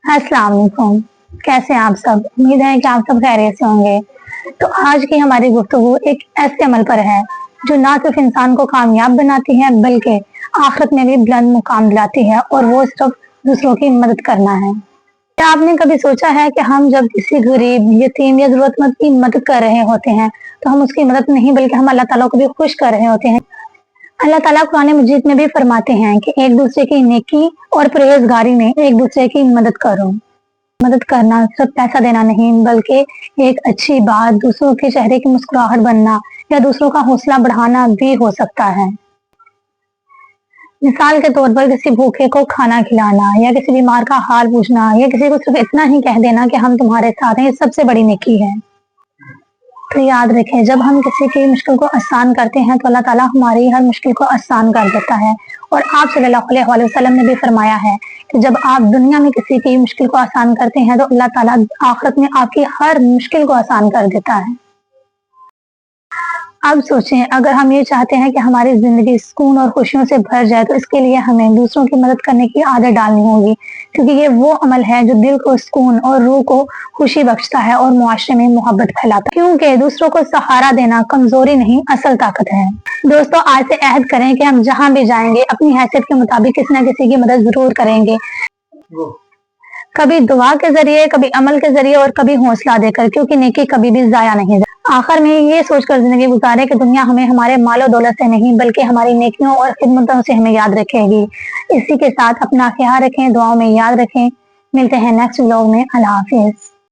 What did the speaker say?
अस्सलाम वालेकुम। कैसे हैं आप सब? उम्मीद है कि आप सब खैरियत से होंगे। तो आज की हमारी गुफ्तगू एक ऐसे अमल पर है जो ना सिर्फ इंसान को कामयाब बनाती है बल्कि आखिरत में भी बुलंद मुकाम दिलाती है, और वो सिर्फ दूसरों की मदद करना है। क्या आपने कभी सोचा है कि हम जब किसी गरीब, यतीम या जरूरतमंद की मदद कर रहे होते हैं तो हम उसकी मदद नहीं बल्कि हम अल्लाह ताला को भी खुश कर रहे होते हैं। अल्लाह ताला कुरान मजीद में भी फरमाते हैं कि एक दूसरे की नेकी और परहेजगारी में एक दूसरे की मदद करो। मदद करना सिर्फ पैसा देना नहीं बल्कि एक अच्छी बात, दूसरों के चेहरे की मुस्कुराहट बनना या दूसरों का हौसला बढ़ाना भी हो सकता है। मिसाल के तौर पर किसी भूखे को खाना खिलाना या किसी बीमार का हाल पूछना या किसी को सिर्फ इतना ही कह देना कि हम तुम्हारे साथ हैं, ये सबसे बड़ी नेकी है। तो याद रखें, जब हम किसी की मुश्किल को आसान करते हैं तो अल्लाह ताला हमारी हर मुश्किल को आसान कर देता है। और आप सल्लल्लाहु अलैहि वसल्लम ने भी फरमाया है कि जब आप दुनिया में किसी की मुश्किल को आसान करते हैं तो अल्लाह ताला आखिरत में आपकी हर मुश्किल को आसान कर देता है। अब सोचें, अगर हम ये चाहते हैं कि हमारी जिंदगी सुकून और खुशियों से भर जाए तो इसके लिए हमें दूसरों की मदद करने की आदत डालनी होगी, क्योंकि ये वो अमल है जो दिल को सुकून और रूह को खुशी बख्शता है और मुआशरे में मोहब्बत फैलाता है। क्योंकि दूसरों को सहारा देना कमजोरी नहीं, असल ताकत है। दोस्तों, आज से अहद करें कि हम जहाँ भी जाएंगे अपनी हैसियत के मुताबिक किसी न किसी की मदद जरूर करेंगे, कभी दुआ के जरिए, कभी अमल के जरिए और कभी हौसला देकर, क्योंकि नेकी कभी भी जाया नहीं जाती। आखिर में ये सोचकर जिंदगी गुजारे कि दुनिया हमें हमारे मालो दौलत से नहीं बल्कि हमारी नेकियों और खिदमतों से हमें याद रखेगी। इसी के साथ अपना ख्याल रखें, दुआओं में याद रखें। मिलते हैं नेक्स्ट व्लॉग में। अल्लाह हाफिज।